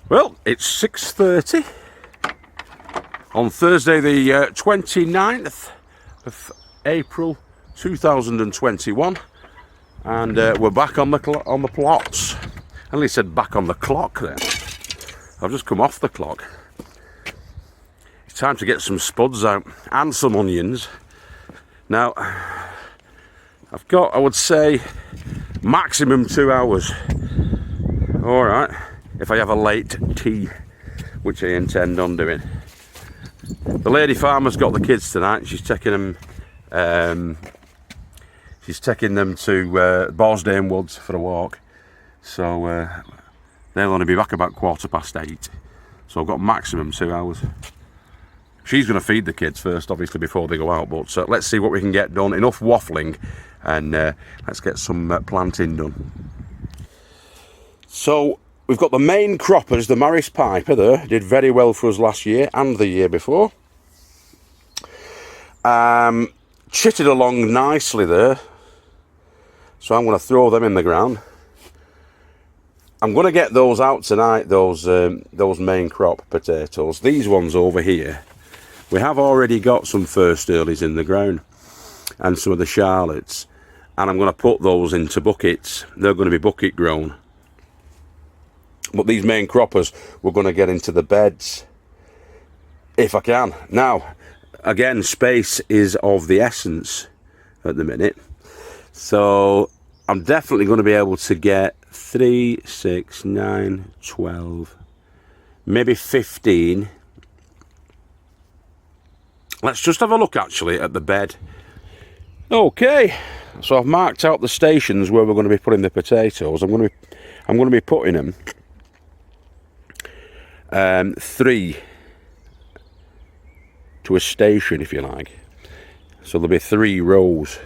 Well, it's 6:30 on Thursday the 29th of April 2021, and we're back on the plots. I only said back on the clock then. I've just come off the clock. It's time to get some spuds out and some onions. Now, I've got, I would say, maximum 2 hours. All right. If I have a late tea, which I intend on doing. The lady farmer's got the kids tonight. She's taking them to Borsdale Woods for a walk. So they'll only be back about 8:15. So I've got maximum 2 hours. She's going to feed the kids first, obviously, before they go out. But let's see what we can get done. Enough waffling, and let's get some planting done. So we've got the main croppers, the Maris Piper there, did very well for us last year and the year before. Chitted along nicely there. So I'm going to throw them in the ground. I'm going to get those out tonight, those main crop potatoes. These ones over here, we have already got some first earlies in the ground and some of the Charlottes. And I'm going to put those into buckets. They're going to be bucket grown. But these main croppers, we're going to get into the beds, if I can. Now, again, space is of the essence at the minute. So, I'm definitely going to be able to get 3, 6, 9, 12, maybe 15. Let's just have a look, actually, at the bed. Okay, so I've marked out the stations where we're going to be putting the potatoes. I'm going to be putting them 3 to a station, if you like. So there'll be 3 rows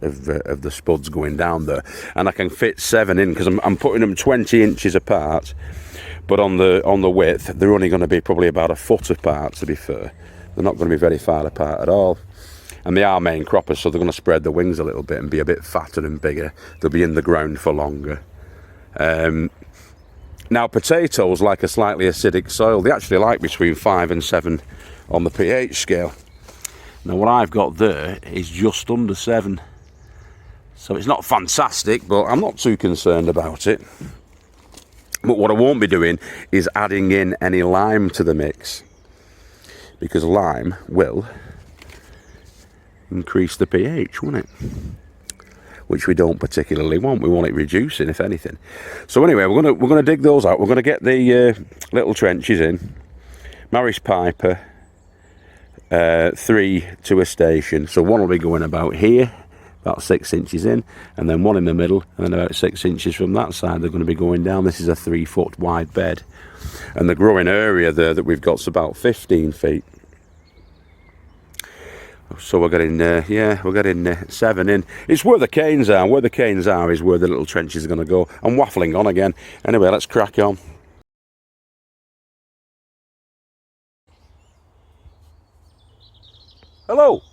of the spuds going down there, and I can fit 7 in because I'm putting them 20 inches apart. But on the width, they're only going to be probably about a foot apart. To be fair, they're not going to be very far apart at all. And they are main croppers, so they're going to spread the wings a little bit and be a bit fatter and bigger. They'll be in the ground for longer. Now, potatoes like a slightly acidic soil. They actually like between 5 and 7 on the pH scale. Now, what I've got there is just under 7. So it's not fantastic, but I'm not too concerned about it. But what I won't be doing is adding in any lime to the mix, because lime will increase the pH, won't it? Which we don't particularly want. We want it reducing, if anything. So anyway, we're gonna dig those out. We're gonna get the little trenches in. Maris Piper, 3 to a station. So one will be going about here, about 6 inches in, and then one in the middle, and then about 6 inches from that side. They're going to be going down. This is a 3-foot wide bed, and the growing area there that we've got's about 15 feet. So we're getting, we're getting 7 in. It's where the canes are. Where the canes are is where the little trenches are going to go. I'm waffling on again. Anyway, let's crack on. Hello.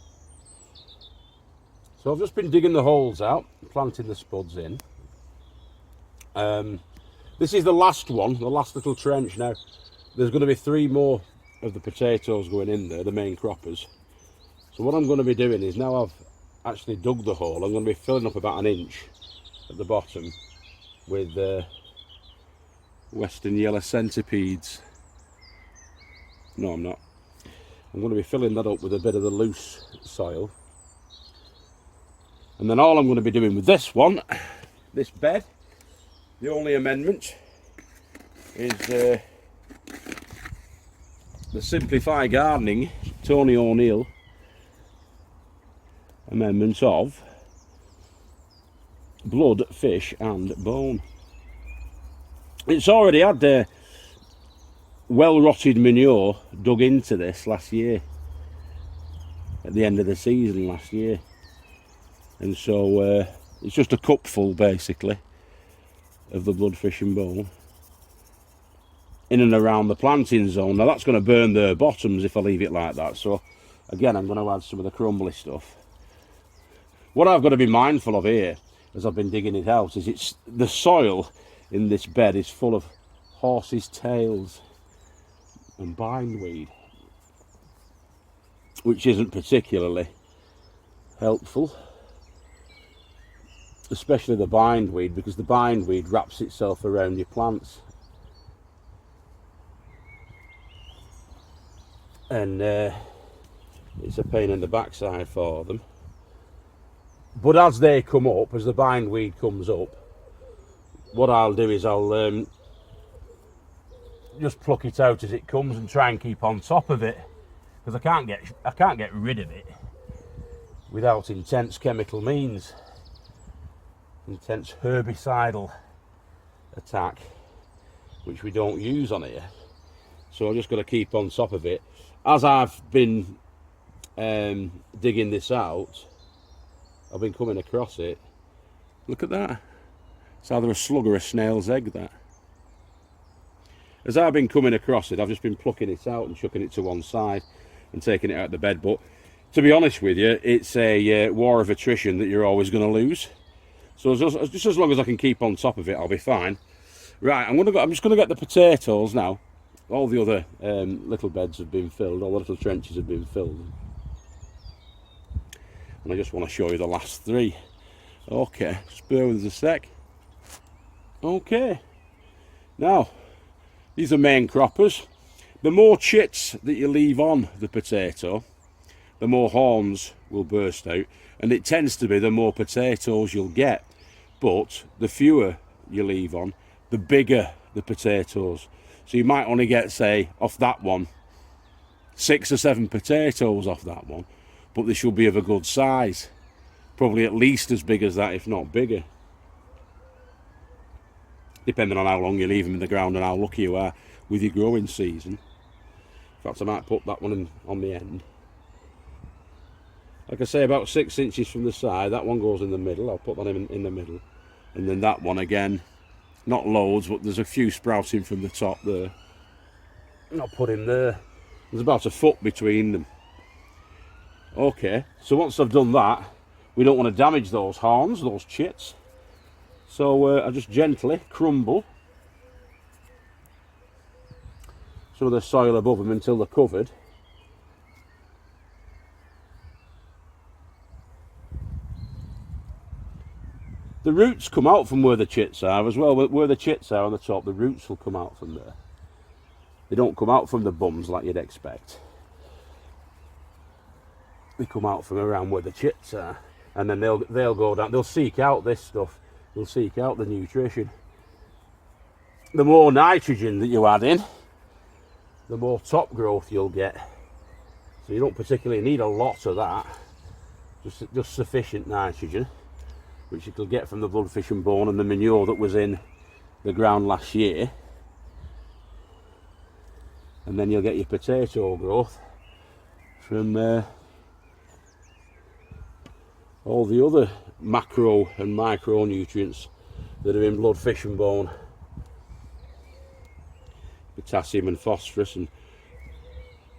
So I've just been digging the holes out, planting the spuds in. This is the last one, the last little trench. Now, there's going to be 3 more of the potatoes going in there, the main croppers. So what I'm going to be doing is, now I've actually dug the hole, I'm going to be filling up about 1 inch at the bottom with Western yellow centipedes. No, I'm not. I'm going to be filling that up with a bit of the loose soil. And then all I'm going to be doing with this one, this bed, the only amendment is the Simplify Gardening, Tony O'Neill amendments of blood, fish and bone. It's already had well rotted manure dug into this last year, at the end of the season last year, and so it's just a cupful basically of the blood, fish and bone in and around the planting zone. Now that's going to burn the bottoms if I leave it like that, so again I'm going to add some of the crumbly stuff. What I've got to be mindful of here, as I've been digging it out, is the soil in this bed is full of horses' tails and bindweed, which isn't particularly helpful, especially the bindweed, because the bindweed wraps itself around your plants, and it's a pain in the backside for them. But as they come up, as the bindweed comes up, what I'll do is I'll just pluck it out as it comes and try and keep on top of it, because I can't get rid of it without intense chemical means, intense herbicidal attack, which we don't use on here. So I've just got to keep on top of it. As I've been digging this out, I've been coming across it. Look at that. It's either a slug or a snail's egg, that. As I've been coming across it, I've just been plucking it out and chucking it to one side and taking it out of the bed. But to be honest with you, it's a war of attrition that you're always going to lose. So just as long as I can keep on top of it, I'll be fine. Right, I'm just going to get the potatoes now. All the other little beds have been filled, all the little trenches have been filled. And I just want to show you the last three. Okay, just bear with us a sec. Okay, now these are main croppers. The more chits that you leave on the potato, the more horns will burst out, and it tends to be the more potatoes you'll get. But the fewer you leave on, the bigger the potatoes. So you might only get, say, off that one, 6 or 7 potatoes off that one, but they should be of a good size. Probably at least as big as that, if not bigger. Depending on how long you leave them in the ground and how lucky you are with your growing season. In fact, I might put that one in, on the end. Like I say, about 6 inches from the side. That one goes in the middle. I'll put that in the middle. And then that one again, not loads, but there's a few sprouting from the top there. I'll put in there. There's about a foot between them. Okay, so once I've done that, we don't want to damage those horns, those chits. So I just gently crumble some of the soil above them until they're covered. The roots come out from where the chits are as well. Where the chits are on the top, the roots will come out from there. They don't come out from the bums like you'd expect. They come out from around where the chits are, and then they'll go down. They'll seek out this stuff. They'll seek out the nutrition. The more nitrogen that you add in, the more top growth you'll get. So you don't particularly need a lot of that. Just sufficient nitrogen, which you could get from the bloodfish and bone and the manure that was in the ground last year. And then you'll get your potato growth from all the other macro and micronutrients that are in bloodfish and bone. Potassium and phosphorus, and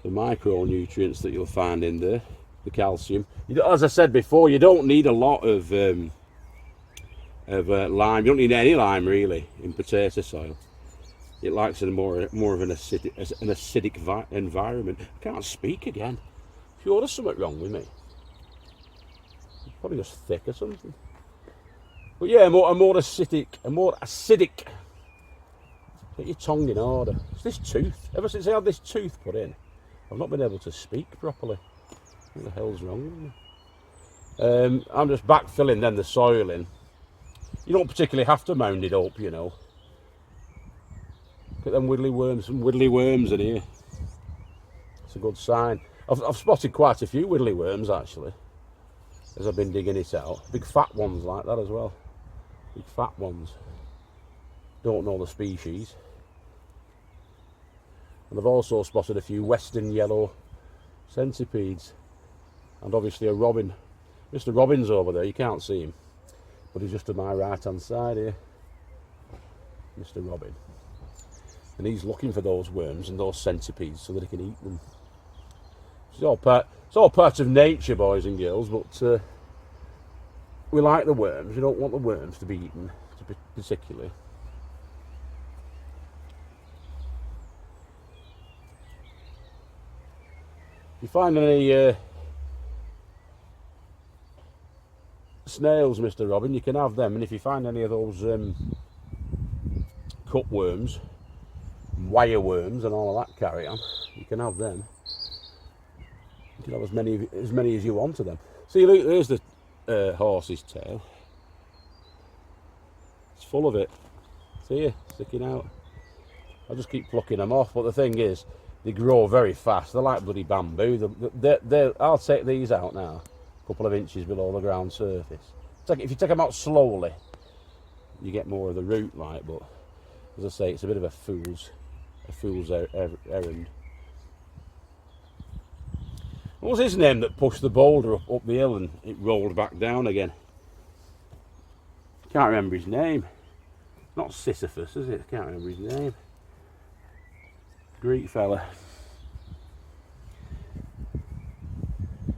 the micronutrients that you'll find in there, the calcium. As I said before, you don't need a lot of lime. You don't need any lime really in potato soil. It likes more of an acidic environment. I can't speak again. Sure, there's something wrong with me. Probably just thick or something. But yeah, a more acidic. Get your tongue in order. It's this tooth. Ever since I had this tooth put in, I've not been able to speak properly. What the hell's wrong with me? I'm just backfilling then the soil in. You don't particularly have to mound it up, you know. Look at them some widdly worms in here. It's a good sign. I've spotted quite a few widdly worms actually, as I've been digging it out. Big fat ones like that as well. Big fat ones. Don't know the species. And I've also spotted a few western yellow centipedes. And obviously a robin. Mr. Robin's over there, you can't see him. But he's just to my right hand side here. Mr. Robin. And he's looking for those worms and those centipedes so that he can eat them. It's all part of nature, boys and girls, but we like the worms. You don't want the worms to be eaten particularly. you find any snails, Mr. Robin, you can have them. And if you find any of those cutworms, wire worms and all of that carry on, you can have them. You can have as many as you want of them. See, look, there's the horse's tail. It's full of it. See you, sticking out. I'll just keep plucking them off, but the thing is, they grow very fast. They're like bloody bamboo. I'll take these out now, a couple of inches below the ground surface. If you take them out slowly, you get more of the root, like. But as I say, it's a bit of a fool's errand. What was his name that pushed the boulder up the hill and it rolled back down again? Can't remember his name. Not Sisyphus, is it? Can't remember his name. Greek fella.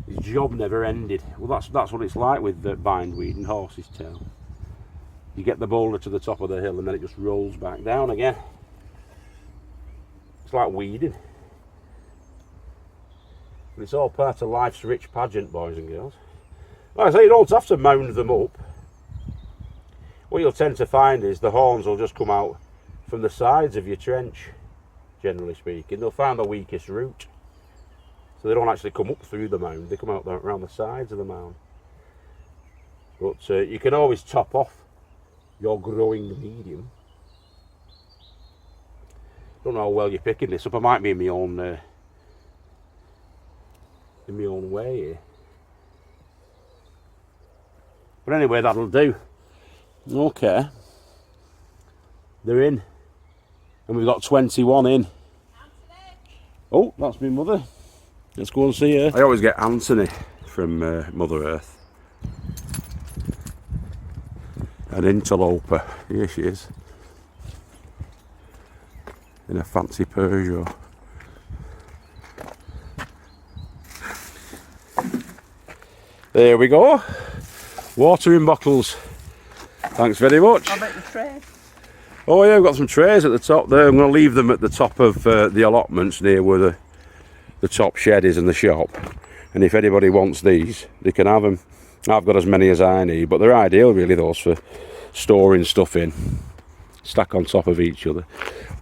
His job never ended. Well, that's what it's like with the bindweed and horse's tail. You get the boulder to the top of the hill and then it just rolls back down again. It's like weeding. And it's all part of life's rich pageant, boys and girls. Like I say, you don't have to mound them up. What you'll tend to find is the horns will just come out from the sides of your trench, generally speaking. They'll find the weakest root. So they don't actually come up through the mound, they come out around the sides of the mound. But you can always top off your growing medium. Don't know how well you're picking this up. I might be in my own way here. But anyway, that'll do. Okay. They're in. And we've got 21 in. Oh, that's my mother. Let's go and see her. I always get Anthony from Mother Earth. An interloper. Here she is. In a fancy Peugeot. There we go. Water in bottles. Thanks very much. How about the trays? Oh yeah, I've got some trays at the top there. I'm going to leave them at the top of the allotments near where the top shed is in the shop. And if anybody wants these, they can have them. I've got as many as I need, but they're ideal really, those, for storing stuff in. Stack on top of each other.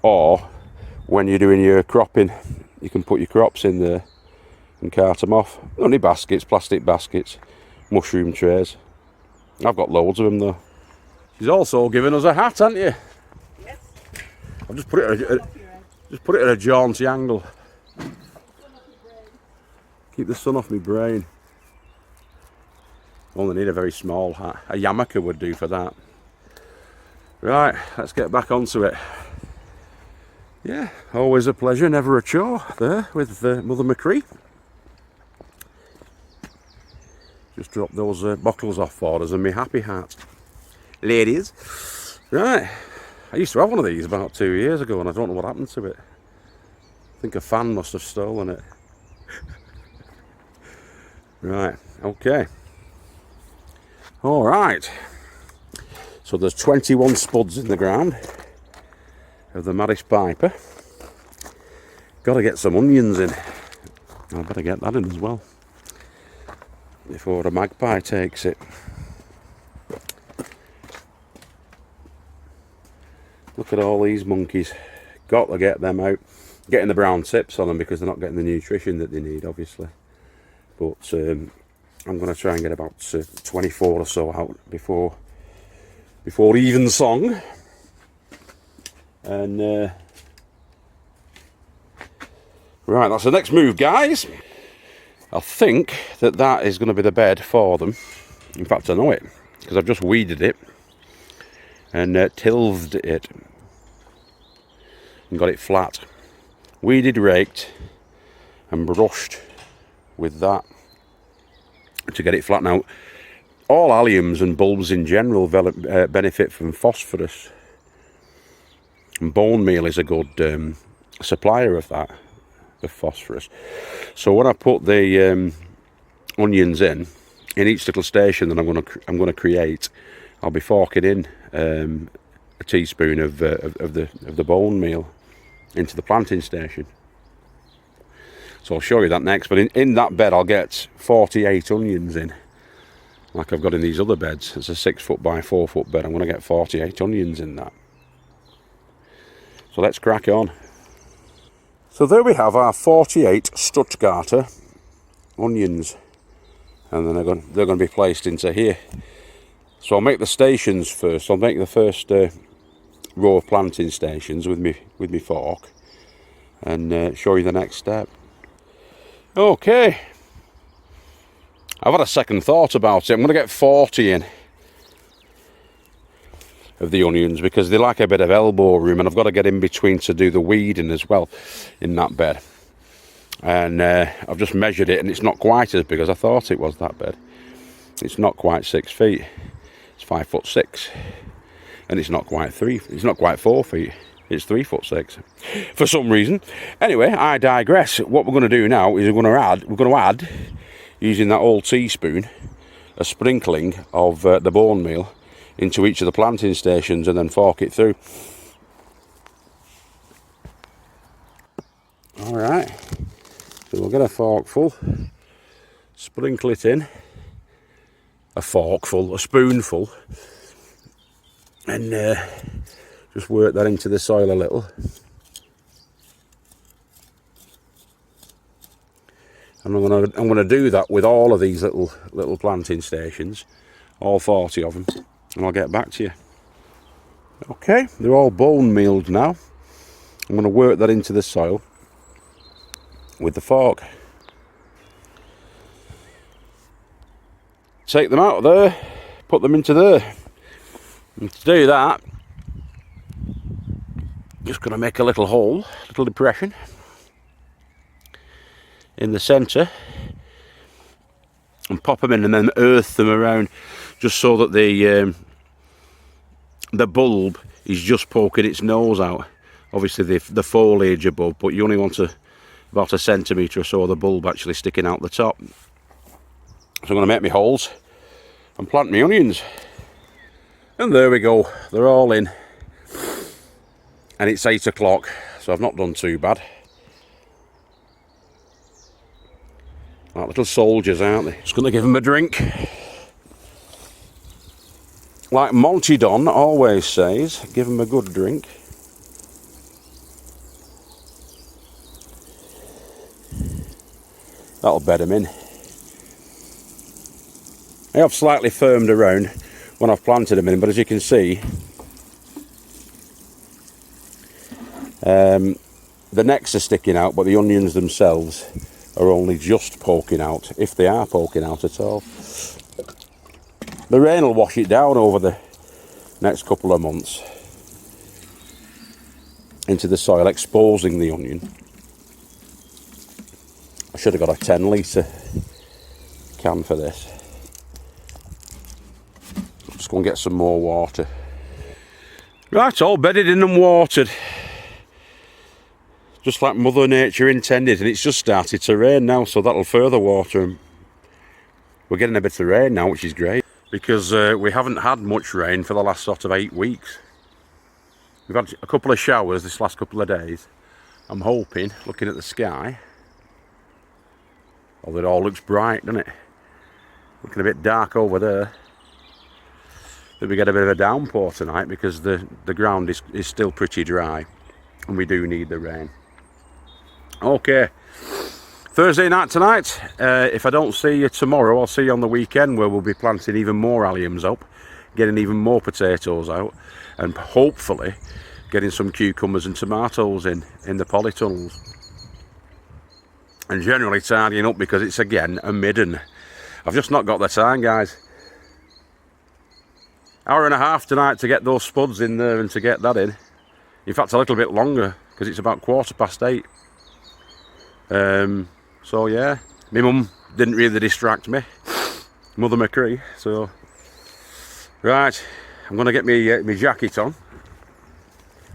Or when you're doing your cropping, you can put your crops in there and cart them off. Only baskets, plastic baskets, mushroom trays. I've got loads of them though. She's also given us a hat, hasn't you? Yes. I've just put it at a jaunty angle. Keep the sun off my brain. Only need a very small hat. A yarmulke would do for that. Right, let's get back onto it. Yeah, always a pleasure, never a chore there with Mother McCree. Just dropped those bottles off for us and my happy hat. Ladies. Right, I used to have one of these about 2 years ago and I don't know what happened to it. I think a fan must have stolen it. Right, okay. Alright. So there's 21 spuds in the ground of the Maris Piper. Got to get some onions in. I better get that in as well before a magpie takes it. Look at all these monkeys. Got to get them out. Getting the brown tips on them because they're not getting the nutrition that they need, obviously. But I'm going to try and get about 24 or so out before even song. And right, that's the next move, guys. I think that is going to be the bed for them. In fact, I know it because I've just weeded it and tilled it and got it flat. Weeded, raked and brushed with that to get it flat. Now, all alliums and bulbs in general benefit from phosphorus. And bone meal is a good supplier of that, of phosphorus. So when I put the onions in each little station that I'm going to create, I'll be forking in a teaspoon of the bone meal into the planting station. So I'll show you that next. But in that bed I'll get 48 onions in, like I've got in these other beds. It's a 6 foot by 4 foot bed. I'm going to get 48 onions in that. So let's crack on. So there we have our 48 Stuttgarter onions, and then they're going to be placed into here. So I'll make the stations first. I'll make the first row of planting stations with me fork, and show you the next step. Okay, I've had a second thought about it. I'm going to get 40 in of the onions because they like a bit of elbow room, and I've got to get in between to do the weeding as well in that bed. And I've just measured it, and it's not quite as big as I thought it was, that bed. It's not quite 6 feet. It's 5'6", and it's not quite 4 feet. It's 3'6" for some reason. Anyway, I digress. What we're going to do now is we're going to add, using that old teaspoon, a sprinkling of the bone meal into each of the planting stations, and then fork it through. Alright, so we'll get a forkful, sprinkle it in, a spoonful, and just work that into the soil a little. And I'm gonna do that with all of these little planting stations, all 40 of them, and I'll get back to you. Okay, they're all bone mealed now. I'm going to work that into the soil with the fork. Take them out of there, put them into there. And to do that, just going to make a little hole, little depression in the centre, and pop them in, and then earth them around, just so that the bulb is just poking its nose out. Obviously the foliage above, but you only want about a centimetre or so of the bulb actually sticking out the top. So I'm going to make my holes and plant my onions. And there we go, they're all in. And it's 8 o'clock, so I've not done too bad. Like little soldiers, aren't they? Just going to give them a drink. Like Monty Don always says, give them a good drink. That'll bed them in. I have slightly firmed around when I've planted them in, but as you can see, the necks are sticking out, but the onions themselves are only just poking out, if they are poking out at all. The rain will wash it down over the next couple of months into the soil, exposing the onion. I should have got a 10-litre can for this. Just go and get some more water. Right, all bedded in and watered, just like Mother Nature intended, and it's just started to rain now, so that'll further water them. We're getting a bit of rain now, which is great, because we haven't had much rain for the last sort of 8 weeks. We've had a couple of showers this last couple of days. I'm hoping, looking at the sky, although it all looks bright, doesn't it? Looking a bit dark over there, that we get a bit of a downpour tonight, because the ground is still pretty dry, and we do need the rain. Okay, Thursday night tonight. If I don't see you tomorrow, I'll see you on the weekend, where we'll be planting even more alliums up, getting even more potatoes out, and hopefully getting some cucumbers and tomatoes in the polytunnels. And generally tidying up, because it's again a midden. I've just not got the time, guys. Hour and a half tonight to get those spuds in there and to get that in. In fact, a little bit longer, because it's about 8:15. So yeah, my mum didn't really distract me, Mother McCree. So right, I'm going to get my jacket on,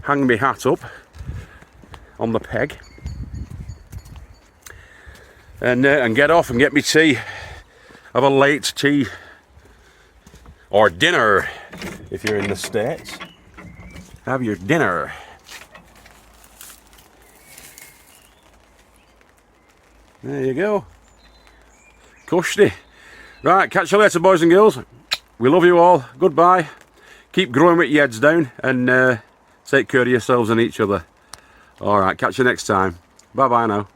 hang my hat up on the peg, and get off and get me tea. Have a late tea, or dinner if you're in the States. Have your dinner. There you go. Cushy. Right, catch you later, boys and girls. We love you all. Goodbye. Keep growing with your heads down and take care of yourselves and each other. Alright, catch you next time. Bye bye now.